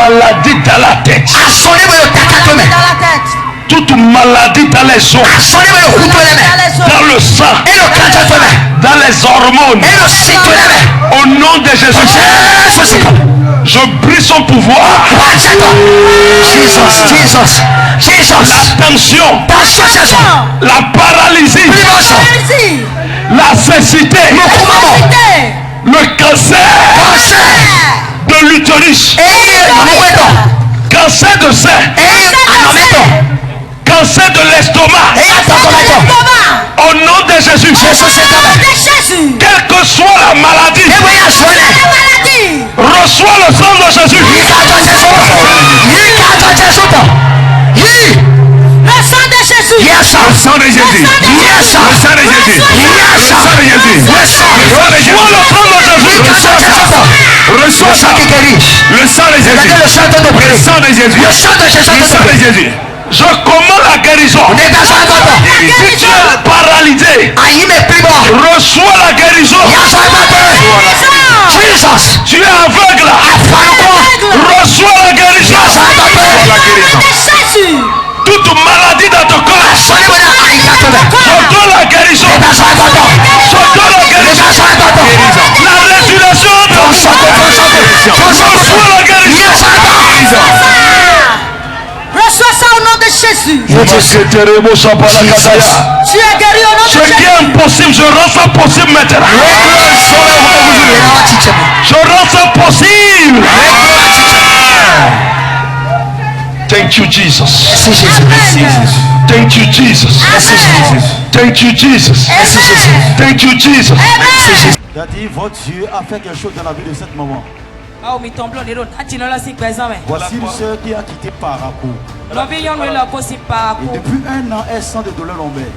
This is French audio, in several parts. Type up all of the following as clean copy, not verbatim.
maladie dans la tête. Toute maladie dans les os, dans le sang, dans les hormones, au nom de Jésus, je brise son pouvoir. La tension, la paralysie, la cécité, le cancer de l'utérus, cancer de sein, cancer de l'estomac, au nom de Jésus, quelle que soit la maladie, reçois le sang de Jésus. Le sang de Jésus. Le sang de Jésus. Le sang de Jésus. Le sang de Jésus. Reçois le sang qui guérit. Le sang de Jésus. Le sang de Jésus. Le sang de Jésus. Je commande la guérison. Si tu es paralysé, reçois la guérison. Tu es aveugle, reçois la guérison. Toute maladie dans ton corps, je donne la guérison. Je donne la guérison. La résurrection. Reçois la guérison. Reçois ça au nom de Jésus. Tu es guéri au nom de Jésus. Ce qui est impossible, je rends ça possible maintenant. Je rends ça possible. Thank you, Jesus. Thank you, Jesus. Thank you, Jesus. Thank you, Jesus. Daddy, votre Dieu a fait quelque chose dans la vie de cette maman. Voici une soeur qui a quitté Parakou. Et depuis un an, elle sent des douleurs lombaires.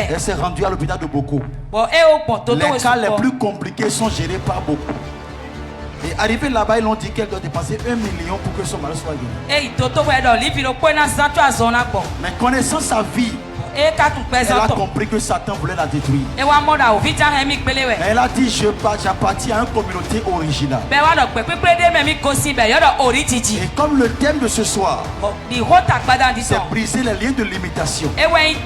Elle s'est rendue à l'hôpital de Boko. Les cas les plus compliqués sont gérés par Boko. Et arrivé là-bas, ils ont dit qu'elle doit dépenser 1 million pour que son mari soit guéri. Mais connaissant sa vie, elle a compris que Satan voulait la détruire. Elle a dit, j'appartiens à une communauté originale. Et comme le thème de ce soir, c'est briser les liens de limitation. Elle dit,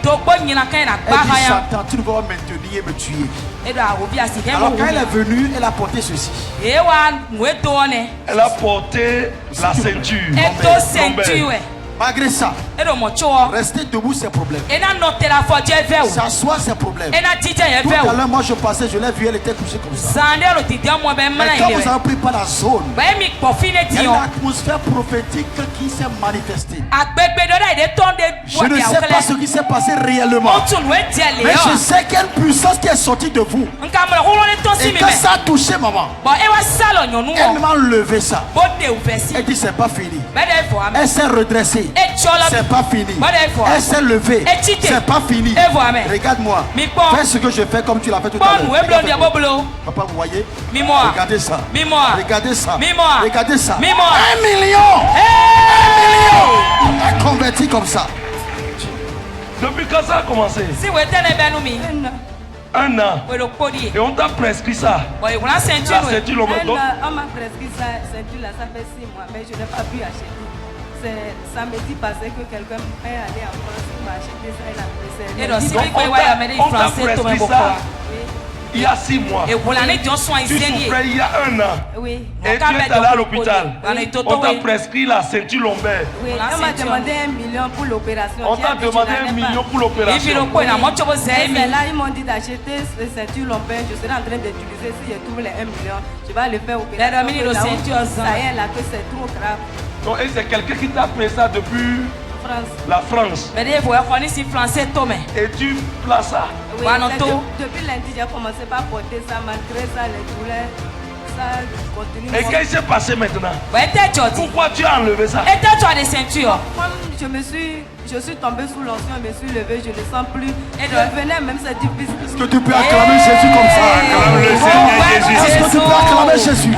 Satan, tu ne vas pas maintenir et me tuer. Alors quand elle est venue, elle a porté ceci. Elle a porté la ceinture. Malgré ça, rester debout c'est problème. S'asseoir c'est problème. Tout à l'heure moi je passais, je l'ai vu, elle était couchée comme ça. Mais quand vous avez pris par la zone, il y a une atmosphère prophétique qui s'est manifestée. Je ne sais pas ce qui s'est passé réellement, mais je sais qu'il y a une puissance qui est sortie de vous. Et quand ça a touché maman, elle m'a enlevé ça. Elle dit c'est pas fini. Elle s'est redressée. C'est pas fini. Elle s'est levée. C'est pas fini. Regarde-moi. Fais ce que je fais comme tu l'as fait tout à l'heure. Papa, vous voyez? Regardez ça. Regardez ça. Regardez ça. 1 million. 1 million. Elle est convertie comme ça. Depuis quand ça a commencé? Un an. Et on t'a prescrit ça. La ceinture lombaire. On m'a prescrit ça, ceinture là, ça fait 6 mois, mais je n'ai pas pu acheter. C'est samedi passé que quelqu'un est allé en France, il m'a acheté ça, on t'a prescrit ça il y a 6 mois. Tu souffrais il y a 1 an. Oui. Et tu es allé à l'hôpital. On t'a prescrit la ceinture lombaire. Oui. On m'a demandé 1 million pour l'opération. On t'a demandé 1 million pour l'opération. Mais là, ils m'ont dit d'acheter cette ceinture lombaire. Je serai en train d'utiliser. Si je trouve les 1 million, je vais aller faire opération. Ça y est, là, que c'est trop grave. Donc, et c'est quelqu'un qui t'a payé ça depuis la France. Et tu places ça. Oui, depuis lundi, j'ai commencé par porter ça. Malgré ça, les douleurs, ça continue. Et qu'est-ce qui s'est passé maintenant? Pourquoi tu as enlevé ça? Comme je suis tombée sous l'onction, je me suis levée, je ne sens plus. Et je venais même, c'est difficile. Est-ce que tu peux acclamer Jésus comme ça? Acclame le Seigneur Jésus. Est-ce que tu peux acclamer Jésus?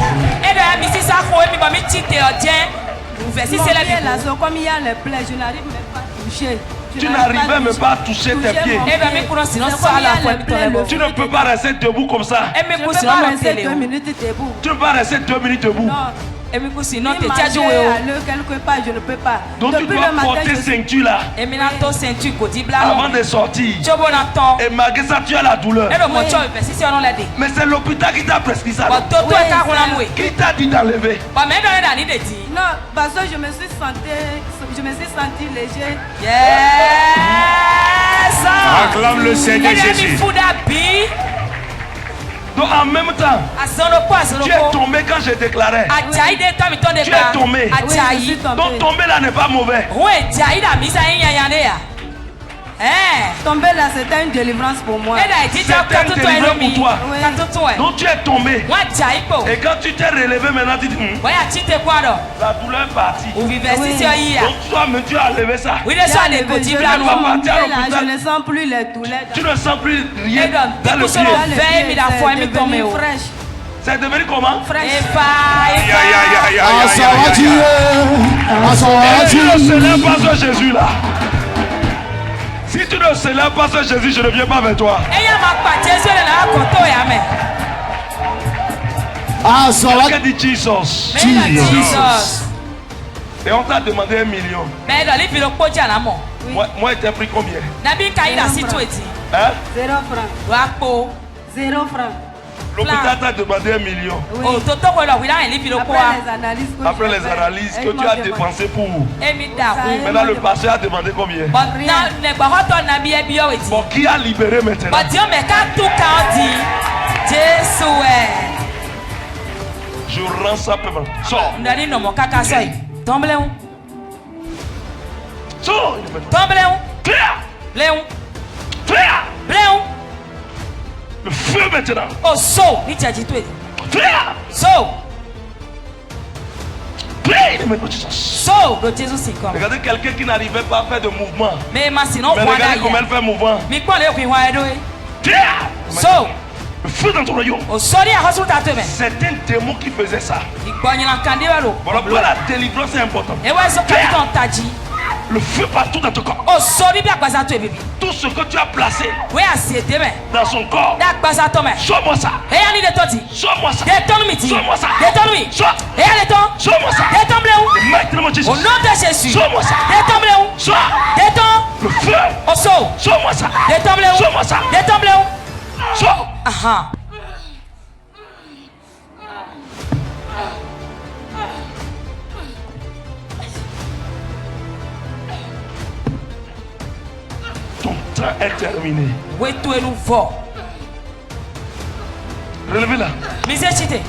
Comme il y a les plaies, je n'arrive même pas à toucher. Tu n'arrivais même pas à toucher tes pieds. Tu ne peux pas rester debout comme ça. Je ne peux pas rester 2 minutes debout. Tu ne peux pas rester 2 minutes debout. Sinon, tu es quelque part, je ne peux pas. Donc tu dois porter ceinture là avant de sortir. Et malgré ça, tu as la douleur. Mais c'est l'hôpital qui t'a prescrit ça. Qui t'a dit d'enlever? Non, parce que je me suis senti léger. Yes! Acclame le Seigneur Jésus. Donc en même temps, tu es tombé quand je déclarais. Tu es tombé. Donc tomber là n'est pas mauvais. Tomber là, c'était une délivrance pour moi. C'était une délivrance pour toi. Donc tu es tombé. Et quand tu t'es relevé maintenant, tu dis la douleur est partie. Donc toi-même tu as enlevé ça. Je ne sens plus les douleurs. Tu ne sens plus rien dans le pied. C'est devenu comment? Si tu ne célèbres pas ce Jésus là, si tu ne célèbres pas ce Jésus, je ne viens pas vers toi. Quelqu'un dit Jesus. Et on t'a demandé 1 million. Moi, il t'a pris combien? Hein? 0 francs. 0 francs. L'hôpital t'a demandé 1 million. Oui. Après les analyses que tu as dépensé pour. Maintenant le pasteur a demandé combien? Bon, qui a libéré maintenant? Je rends ça peu. Sors. Sors. Le feu maintenant. Oh, so, ni tu as dit tout. So. So, le Jésus c'est comme. Regardez quelqu'un qui n'arrivait pas à faire de mouvement. Mais sinon, regardez comment elle fait mouvement. Mais quoi le So. Le feu dans ton royaume. Oh, sorry, à Rasul Tateme. C'est un démon qui faisait ça. Voilà pourquoi la délivrance est importante. Et ouais, ce qu'on t'a dit. Le feu partout dans ton corps. Oh, sorry, bien quoi ça te bébé. Tout ce que tu as placé dans son corps. Sois-moi ça. Et allez de toi dit. Sois-moi ça. Détonne-moi. Sois-moi ça. Détonne-moi. Sois. Et allez toi. Sois-moi ça. Détonne-moi. Maintenant Jésus. Au nom de Jésus. Sois-moi ça. Détonne-moi. Sois. Détonne. Le feu. Oh, so. Sois-moi ça. Détonne-moi. Sois-moi ça. Détonne-moi. Sois. Aha. Ton temps est terminé. Oui, tout est nouveau. Relevez-la. Misère cité.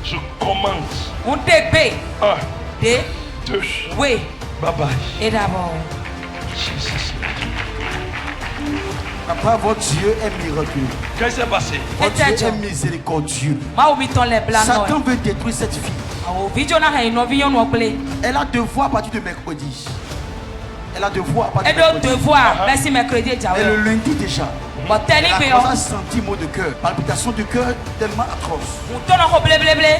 Je commande. On débait. 1, 2, 2. oui. Bye bye. Et d'abord. Jesus. Papa, votre Dieu est miraculeux. Qu'est-ce qui s'est passé? Votre Dieu est miséricordieux. Satan veut détruire cette fille. Elle a 2 voix à partir de mercredi. Elle a 2 voix à partir de mercredi. Et le lundi déjà. Elle a senti mot de cœur, palpitation de cœur tellement atroce.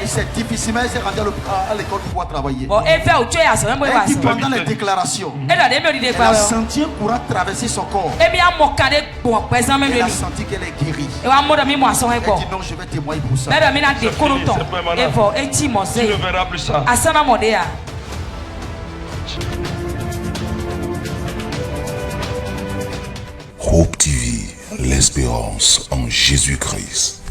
Et c'est difficilement, elle s'est rendue à l'école pour pouvoir travailler. Elle dit pendant les déclarations, elle a senti un courant traverser son corps. Elle a senti qu'elle est guérie. Elle dit non, je vais témoigner pour ça. Tu ne verras plus ça. Hope TV, l'espérance en Jésus-Christ.